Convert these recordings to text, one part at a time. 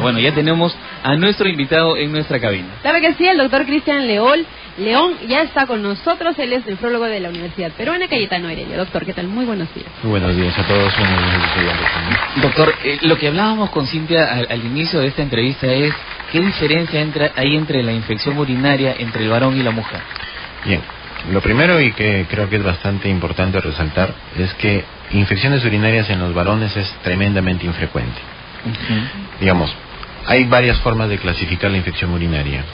Bueno, ya tenemos a nuestro invitado en nuestra cabina. Claro que sí, el doctor Cristian León ya está con nosotros. Él es nefrólogo de la Universidad Peruana Cayetano Heredia. Doctor, ¿qué tal? Muy buenos días. Muy buenos días a todos. Buenos días, doctor, lo que hablábamos con Cintia al inicio de esta entrevista es ¿qué diferencia hay entre la infección urinaria entre el varón y la mujer? Bien, lo primero y que creo que es bastante importante resaltar es que infecciones urinarias en los varones es tremendamente infrecuente. Digamos, hay varias formas de clasificar la infección urinaria.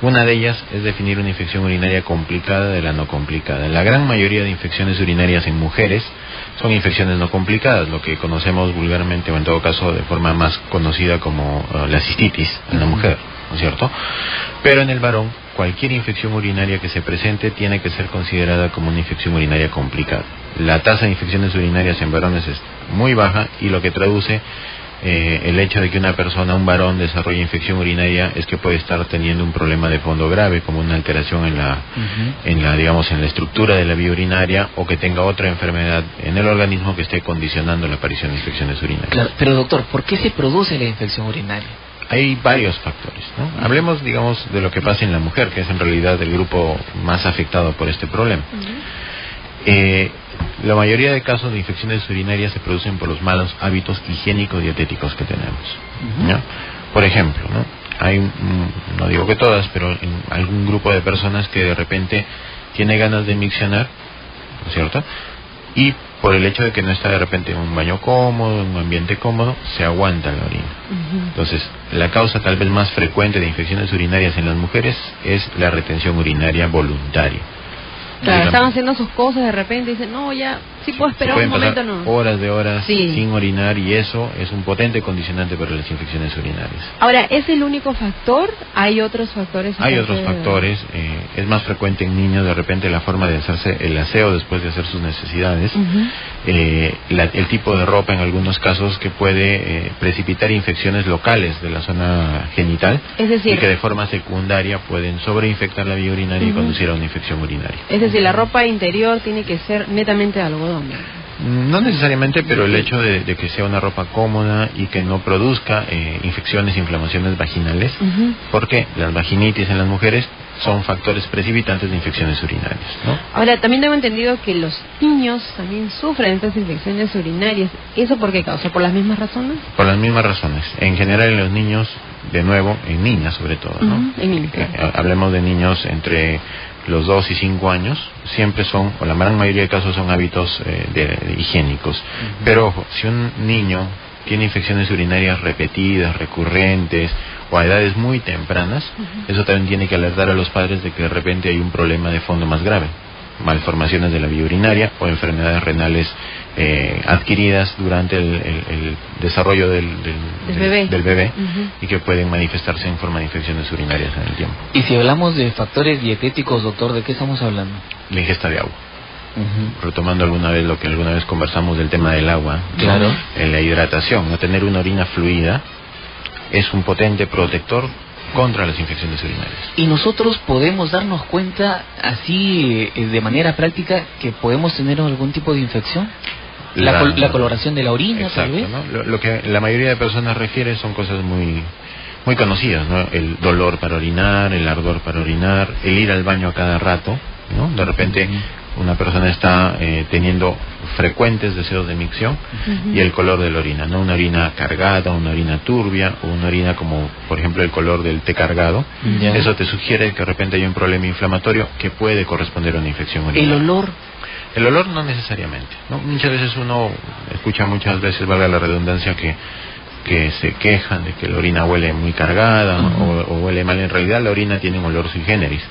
Una de ellas es definir una infección urinaria complicada de la no complicada. La gran mayoría de infecciones urinarias en mujeres son infecciones no complicadas, lo que conocemos vulgarmente o en todo caso de forma más conocida como la cistitis en la mujer, ¿no es cierto? Pero en el varón, cualquier infección urinaria que se presente tiene que ser considerada como una infección urinaria complicada. La tasa de infecciones urinarias en varones es muy baja y lo que traduce el hecho de que una persona, un varón, desarrolle infección urinaria es que puede estar teniendo un problema de fondo grave, como una alteración en la estructura de la vía urinaria, o que tenga otra enfermedad en el organismo que esté condicionando la aparición de infecciones urinarias. Claro, pero doctor, ¿por qué se produce la infección urinaria? Hay varios factores, ¿no? Hablemos, digamos, de lo que pasa en la mujer, que es en realidad el grupo más afectado por este problema. La mayoría de casos de infecciones urinarias se producen por los malos hábitos higiénicos dietéticos que tenemos, ¿no? Por ejemplo, ¿no? Hay, no digo que todas, pero en algún grupo de personas que de repente tiene ganas de miccionar, ¿no es cierto? Y por el hecho de que no está de repente en un baño cómodo, en un ambiente cómodo, se aguanta la orina. Entonces, la causa tal vez más frecuente de infecciones urinarias en las mujeres es la retención urinaria voluntaria. Claro, están haciendo sus cosas de repente y dicen, no, ya, sí puedo esperar un momento, no. Horas de horas sin orinar, y eso es un potente condicionante para las infecciones urinarias. Ahora, ¿es el único factor? ¿Hay otros factores? Hay otros factores. Es más frecuente en niños de repente la forma de hacerse el aseo después de hacer sus necesidades. El tipo de ropa en algunos casos que puede precipitar infecciones locales de la zona genital, es decir, y que de forma secundaria pueden sobreinfectar la vía urinaria y conducir a una infección urinaria. Es decir, la ropa interior tiene que ser netamente de algodón. No necesariamente, pero el hecho de que sea una ropa cómoda y que no produzca infecciones, inflamaciones vaginales, porque las vaginitis en las mujeres son factores precipitantes de infecciones urinarias, ¿no? Ahora, también tengo entendido que los niños también sufren estas infecciones urinarias. ¿Eso por qué causa? ¿Por las mismas razones? Por las mismas razones. En general en los niños, de nuevo, en niñas sobre todo, ¿no? En niños. Hablemos de niños entre los 2 y 5 años, siempre son, o la gran mayoría de casos son hábitos higiénicos. Pero ojo, si un niño tiene infecciones urinarias repetidas, recurrentes, o a edades muy tempranas, eso también tiene que alertar a los padres de que de repente hay un problema de fondo más grave, malformaciones de la vía urinaria o enfermedades renales adquiridas durante el desarrollo del bebé y que pueden manifestarse en forma de infecciones urinarias en el tiempo. Y si hablamos de factores dietéticos, doctor, ¿de qué estamos hablando? La ingesta de agua. Retomando alguna vez lo que alguna vez conversamos del tema del agua, claro, ¿no? En la hidratación, no tener una orina fluida es un potente protector contra las infecciones urinarias. ¿Y nosotros podemos darnos cuenta así de manera práctica que podemos tener algún tipo de infección? La coloración de la orina, exacto, tal vez. ¿no? Lo que la mayoría de personas refiere son cosas muy conocidas, ¿no? El dolor para orinar, el ardor para orinar, el ir al baño a cada rato, ¿no? De repente una persona está teniendo frecuentes deseos de micción y el color de la orina, no una orina cargada, una orina turbia o una orina como por ejemplo el color del té cargado. Eso te sugiere que de repente hay un problema inflamatorio que puede corresponder a una infección urinaria. El olor no necesariamente, ¿no? Muchas veces uno escucha, valga la redundancia, que se quejan de que la orina huele muy cargada o huele mal. En realidad la orina tiene un olor sui generis.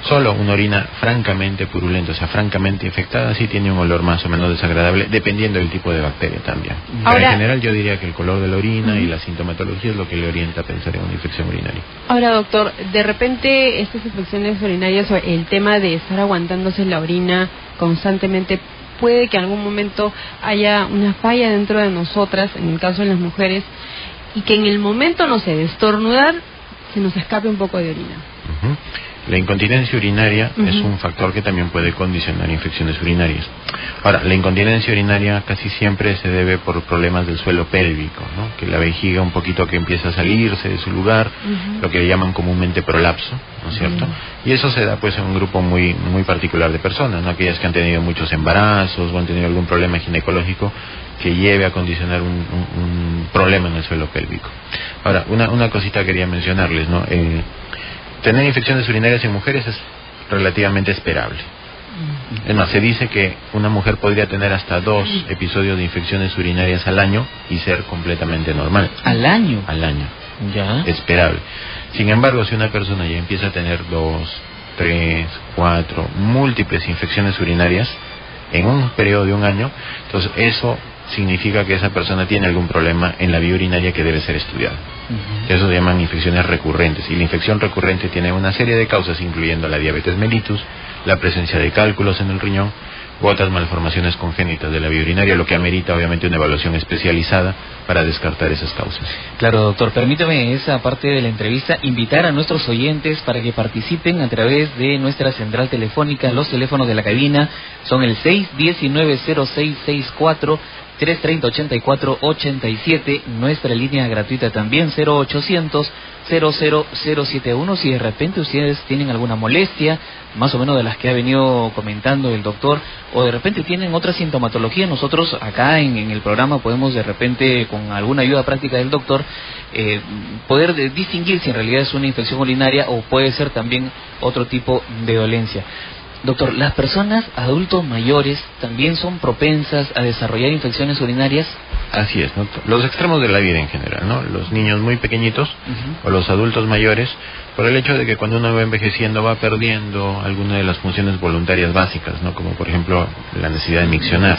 Solo una orina francamente purulenta, o sea, francamente infectada, sí tiene un olor más o menos desagradable, dependiendo del tipo de bacteria también. Pero en general yo diría que el color de la orina y la sintomatología es lo que le orienta a pensar en una infección urinaria. Ahora, doctor, de repente estas infecciones urinarias o el tema de estar aguantándose la orina constantemente, puede que en algún momento haya una falla dentro de nosotras, en el caso de las mujeres, y que en el momento, no sé, de estornudar, se nos escape un poco de orina. La incontinencia urinaria es un factor que también puede condicionar infecciones urinarias. Ahora, la incontinencia urinaria casi siempre se debe por problemas del suelo pélvico, ¿no? Que la vejiga un poquito que empieza a salirse de su lugar, lo que llaman comúnmente prolapso, ¿no es cierto? Y eso se da pues en un grupo muy particular de personas, ¿no? Aquellas que han tenido muchos embarazos o han tenido algún problema ginecológico que lleve a condicionar un problema en el suelo pélvico. Ahora, una cosita quería mencionarles, ¿no? Tener infecciones urinarias en mujeres es relativamente esperable. Es más, se dice que una mujer podría tener hasta 2 episodios de infecciones urinarias al año y ser completamente normal. ¿Al año? Al año. Ya. Esperable. Sin embargo, si una persona ya empieza a tener 2, 3, 4, múltiples infecciones urinarias en un periodo de un año, entonces eso significa que esa persona tiene algún problema en la vía urinaria que debe ser estudiado. Eso se llaman infecciones recurrentes, y la infección recurrente tiene una serie de causas, incluyendo la diabetes mellitus, la presencia de cálculos en el riñón u otras malformaciones congénitas de la vía urinaria, lo que amerita obviamente una evaluación especializada para descartar esas causas. Claro, doctor, permítame en esa parte de la entrevista invitar a nuestros oyentes para que participen a través de nuestra central telefónica. Los teléfonos de la cabina son el 619-0664, 330-8487, nuestra línea gratuita también 0800-00071. Si de repente ustedes tienen alguna molestia, más o menos de las que ha venido comentando el doctor, o de repente tienen otra sintomatología, nosotros acá en el programa podemos de repente, con alguna ayuda práctica del doctor, poder distinguir si en realidad es una infección urinaria o puede ser también otro tipo de dolencia. Doctor, ¿las personas adultos mayores también son propensas a desarrollar infecciones urinarias? Así es, ¿no? Los extremos de la vida en general, ¿no? Los niños muy pequeñitos o los adultos mayores, por el hecho de que cuando uno va envejeciendo va perdiendo alguna de las funciones voluntarias básicas, ¿no? Como por ejemplo la necesidad de miccionar.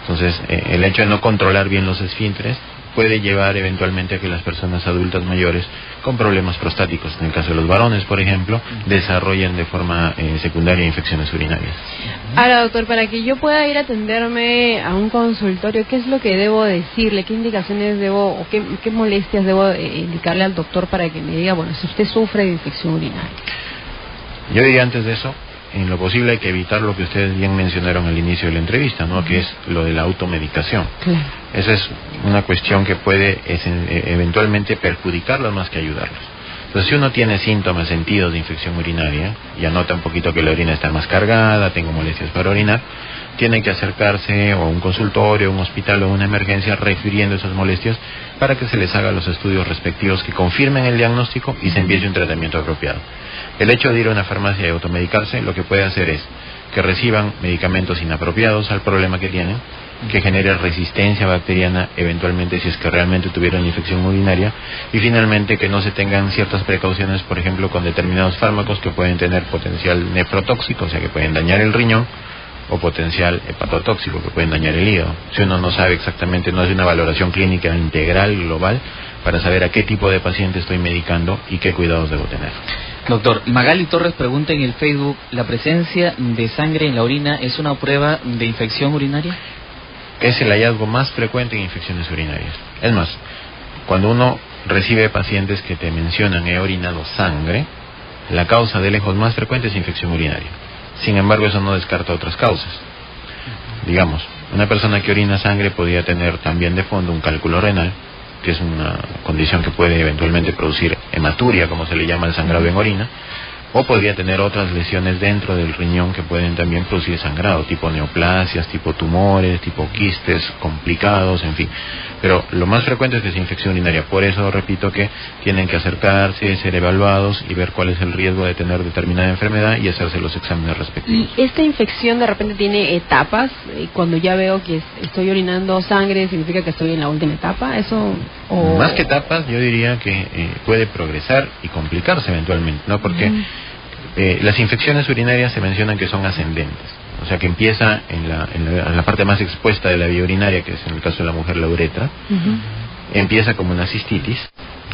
Entonces, el hecho de no controlar bien los esfínteres puede llevar eventualmente a que las personas adultas mayores con problemas prostáticos, en el caso de los varones, por ejemplo, desarrollen de forma secundaria infecciones urinarias. Ahora, doctor, para que yo pueda ir a atenderme a un consultorio, ¿qué es lo que debo decirle? ¿Qué indicaciones debo o qué molestias debo indicarle al doctor para que me diga, bueno, si usted sufre de infección urinaria? Yo diría antes de eso, en lo posible hay que evitar lo que ustedes bien mencionaron al inicio de la entrevista, ¿no? Que es lo de la automedicación. Claro. Esa es una cuestión que puede eventualmente perjudicarlos más que ayudarlos. Entonces, si uno tiene síntomas, sentidos de infección urinaria, y anota un poquito que la orina está más cargada, tengo molestias para orinar, tiene que acercarse o a un consultorio, a un hospital o a una emergencia refiriendo esas molestias para que se les haga los estudios respectivos que confirmen el diagnóstico y se empiece un tratamiento apropiado. El hecho de ir a una farmacia y automedicarse lo que puede hacer es que reciban medicamentos inapropiados al problema que tienen, que genere resistencia bacteriana eventualmente si es que realmente tuvieron infección urinaria, y finalmente que no se tengan ciertas precauciones, por ejemplo, con determinados fármacos que pueden tener potencial nefrotóxico, o sea que pueden dañar el riñón, o potencial hepatotóxico que pueden dañar el hígado. Si uno no sabe exactamente, no hace una valoración clínica integral, global, para saber a qué tipo de paciente estoy medicando y qué cuidados debo tener. Doctor, Magali Torres pregunta en el Facebook, ¿la presencia de sangre en la orina es una prueba de infección urinaria? Es el hallazgo más frecuente en infecciones urinarias. Es más, cuando uno recibe pacientes que te mencionan he orinado sangre, la causa de lejos más frecuente es infección urinaria. Sin embargo, eso no descarta otras causas. Digamos, una persona que orina sangre podría tener también de fondo un cálculo renal, que es una condición que puede eventualmente producir hematuria, como se le llama el sangrado en orina, o podría tener otras lesiones dentro del riñón que pueden también producir sangrado, tipo neoplasias, tipo tumores, tipo quistes complicados, en fin. Pero lo más frecuente es que es infección urinaria. Por eso repito que tienen que acercarse, ser evaluados y ver cuál es el riesgo de tener determinada enfermedad y hacerse los exámenes respectivos. ¿Y esta infección de repente tiene etapas? Cuando ya veo que estoy orinando sangre, ¿significa que estoy en la última etapa? ¿Eso? O... Más que etapas, yo diría que puede progresar y complicarse eventualmente, ¿no? Porque las infecciones urinarias se mencionan que son ascendentes, o sea que empieza en la parte más expuesta de la vía urinaria, que es en el caso de la mujer la uretra, empieza como una cistitis,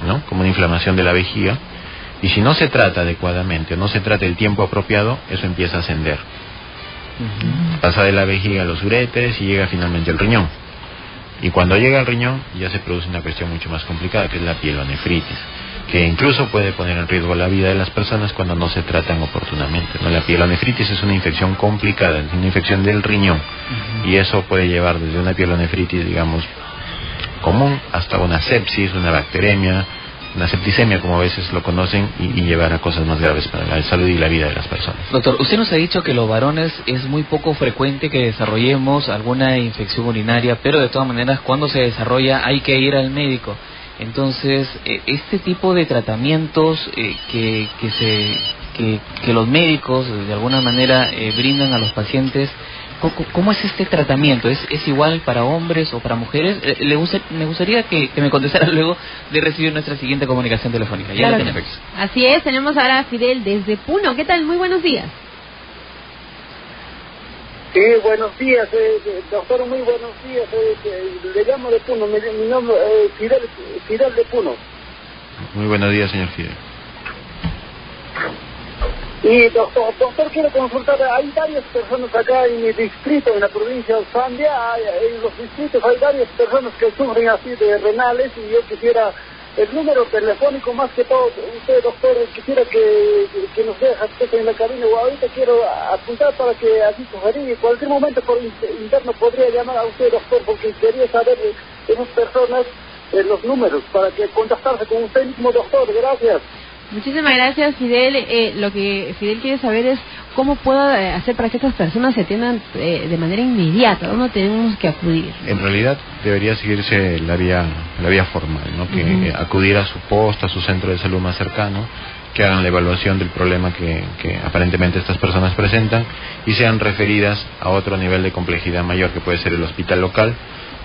¿no? Como una inflamación de la vejiga, y si no se trata adecuadamente, o no se trata el tiempo apropiado, eso empieza a ascender. Pasa de la vejiga a los uréteres y llega finalmente al riñón. Y cuando llega al riñón ya se produce una cuestión mucho más complicada, que es la pielonefritis, que incluso puede poner en riesgo la vida de las personas cuando no se tratan oportunamente, ¿no? La pielonefritis es una infección complicada, es una infección del riñón, y eso puede llevar desde una pielonefritis, digamos, común, hasta una sepsis, una bacteremia, una septicemia, como a veces lo conocen, y llevar a cosas más graves para la salud y la vida de las personas. Doctor, usted nos ha dicho que los varones es muy poco frecuente que desarrollemos alguna infección urinaria, pero de todas maneras cuando se desarrolla hay que ir al médico. Entonces, este tipo de tratamientos que los médicos de alguna manera brindan a los pacientes, ¿cómo es este tratamiento? ¿Es igual para hombres o para mujeres? Me gustaría que me contestara luego de recibir nuestra siguiente comunicación telefónica. Ya claro, la tenemos. Así es, tenemos ahora a Fidel desde Puno. ¿Qué tal? Muy buenos días. Sí, buenos días, doctor, muy buenos días. Le llamo de Puno, mi nombre es Fidel de Puno. Muy buenos días, señor Fidel. Y doctor, quiero consultar, hay varias personas acá en mi distrito, en la provincia de Zambia, en los distritos hay varias personas que sufren así de renales, y yo quisiera el número telefónico, más que todo, usted, doctor, quisiera que nos deje acceso en la cabina, o ahorita quiero apuntar para que así sugerir, en cualquier momento por interno podría llamar a usted, doctor, porque quería saber de esas personas los números, para que contactarse con usted mismo, doctor. Gracias. Muchísimas gracias, Fidel. Lo que Fidel quiere saber es cómo puedo hacer para que estas personas se atiendan de manera inmediata. ¿Dónde tenemos que acudir? En realidad debería seguirse la vía formal, ¿no? Que acudir a su posta, a su centro de salud más cercano, que hagan la evaluación del problema que aparentemente estas personas presentan, y sean referidas a otro nivel de complejidad mayor, que puede ser el hospital local,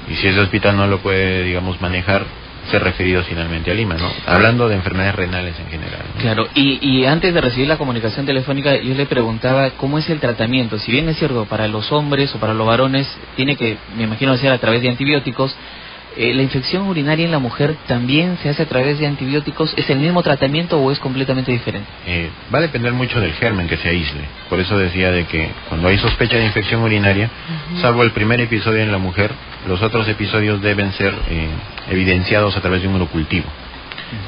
y si ese hospital no lo puede, digamos, manejar, ser referidos finalmente a Lima, ¿no? Hablando de enfermedades renales en general, ¿no? Claro, y antes de recibir la comunicación telefónica, yo le preguntaba cómo es el tratamiento. Si bien es cierto, para los hombres o para los varones tiene que, me imagino, ser a través de antibióticos, ¿la infección urinaria en la mujer también se hace a través de antibióticos? ¿Es el mismo tratamiento o es completamente diferente? Va a depender mucho del germen que se aísle. Por eso decía de que cuando hay sospecha de infección urinaria, salvo el primer episodio en la mujer, los otros episodios deben ser evidenciados a través de un urocultivo.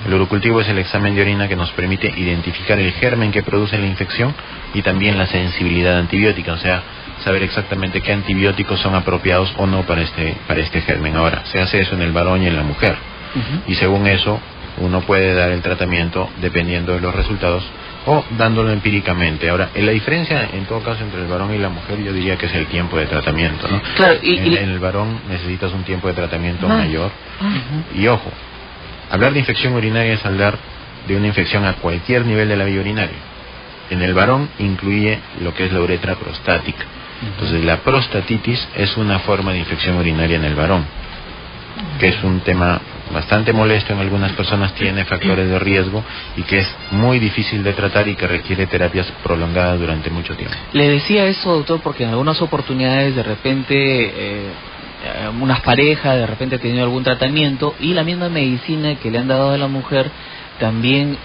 El urocultivo es el examen de orina que nos permite identificar el germen que produce la infección y también la sensibilidad antibiótica, o sea, saber exactamente qué antibióticos son apropiados o no para este germen. Ahora, se hace eso en el varón y en la mujer, y según eso uno puede dar el tratamiento dependiendo de los resultados o dándolo empíricamente. Ahora, la diferencia en todo caso entre el varón y la mujer, yo diría que es el tiempo de tratamiento, ¿no? Claro, en el varón necesitas un tiempo de tratamiento mayor, y ojo, hablar de infección urinaria es hablar de una infección a cualquier nivel de la vía urinaria. En el varón incluye lo que es la uretra prostática. Entonces la prostatitis es una forma de infección urinaria en el varón, que es un tema bastante molesto en algunas personas, tiene factores de riesgo y que es muy difícil de tratar y que requiere terapias prolongadas durante mucho tiempo. Le decía eso, doctor, porque en algunas oportunidades de repente unas parejas de repente han tenido algún tratamiento y la misma medicina que le han dado a la mujer también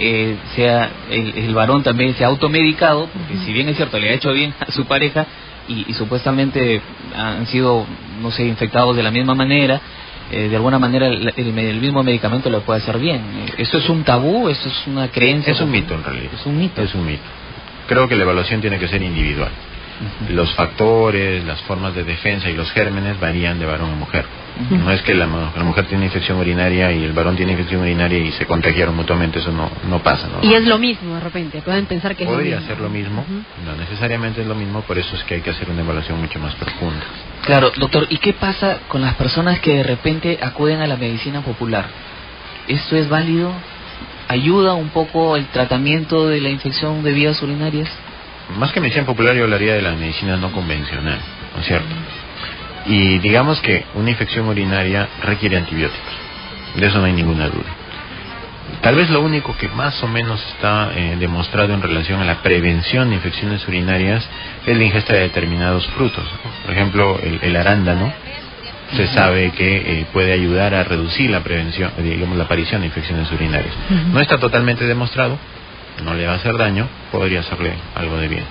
sea el varón también se ha automedicado, porque si bien es cierto le ha hecho bien a su pareja y supuestamente han sido, no sé, infectados de la misma manera, de alguna manera el mismo medicamento le puede hacer bien. ¿Esto es un tabú? ¿Esto es una creencia? Es un mito en realidad. Es un mito. Es un mito. Creo que la evaluación tiene que ser individual. Los factores, las formas de defensa y los gérmenes varían de varón a mujer. No es que la mujer tiene infección urinaria y el varón tiene infección urinaria y se contagiaron mutuamente, eso no pasa, ¿no? Y es lo mismo de repente, pueden pensar que podría ser lo mismo, no necesariamente es lo mismo, por eso es que hay que hacer una evaluación mucho más profunda. Claro, doctor, ¿y qué pasa con las personas que de repente acuden a la medicina popular? ¿Esto es válido? ¿Ayuda un poco el tratamiento de la infección de vías urinarias? Más que medicina popular, yo hablaría de la medicina no convencional, ¿no es cierto? Y digamos que una infección urinaria requiere antibióticos, de eso no hay ninguna duda. Tal vez lo único que más o menos está demostrado en relación a la prevención de infecciones urinarias es la ingesta de determinados frutos. Por ejemplo, el arándano se sabe que puede ayudar a reducir la prevención, digamos, la aparición de infecciones urinarias. No está totalmente demostrado, no le va a hacer daño, podría hacerle algo de bien.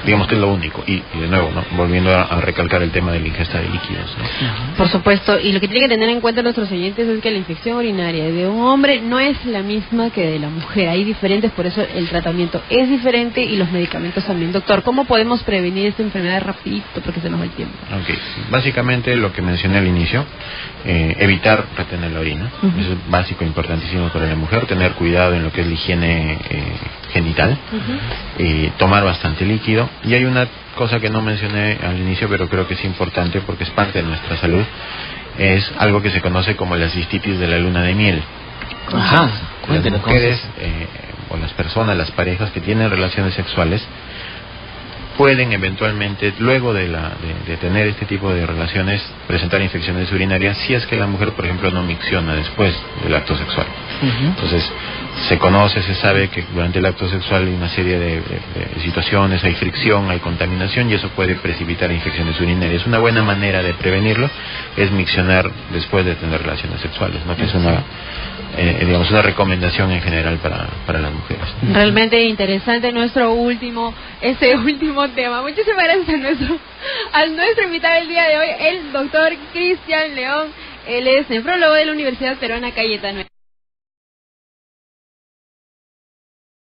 digamos que es lo único. Y de nuevo, ¿no? Volviendo a recalcar el tema de la ingesta de líquidos, ¿no? Por supuesto, y lo que tienen que tener en cuenta nuestros oyentes es que la infección urinaria de un hombre no es la misma que de la mujer. Hay diferentes, por eso el tratamiento es diferente y los medicamentos también. Doctor, ¿cómo podemos prevenir esta enfermedad rapidito? Porque se nos va el tiempo. Okay. Básicamente lo que mencioné al inicio, evitar retener la orina. Eso es básico, importantísimo para la mujer. Tener cuidado en lo que es la higiene genital. Tomar bastante líquido. Y hay una cosa que no mencioné al inicio, pero creo que es importante porque es parte de nuestra salud. Es algo que se conoce como la cistitis de la luna de miel. Ajá. Las mujeres o las personas, las parejas que tienen relaciones sexuales pueden eventualmente, luego de tener este tipo de relaciones, presentar infecciones urinarias si es que la mujer, por ejemplo, no micciona después del acto sexual. Entonces, se conoce, se sabe que durante el acto sexual hay una serie de situaciones, hay fricción, hay contaminación y eso puede precipitar infecciones urinarias. Una buena manera de prevenirlo es miccionar después de tener relaciones sexuales, ¿no? Que es digamos, una recomendación en general para las mujeres. Realmente interesante nuestro último tema. Muchísimas gracias a nuestro invitado el día de hoy, el doctor Cristian León. Él es nefrólogo de la Universidad Peruana Cayetano.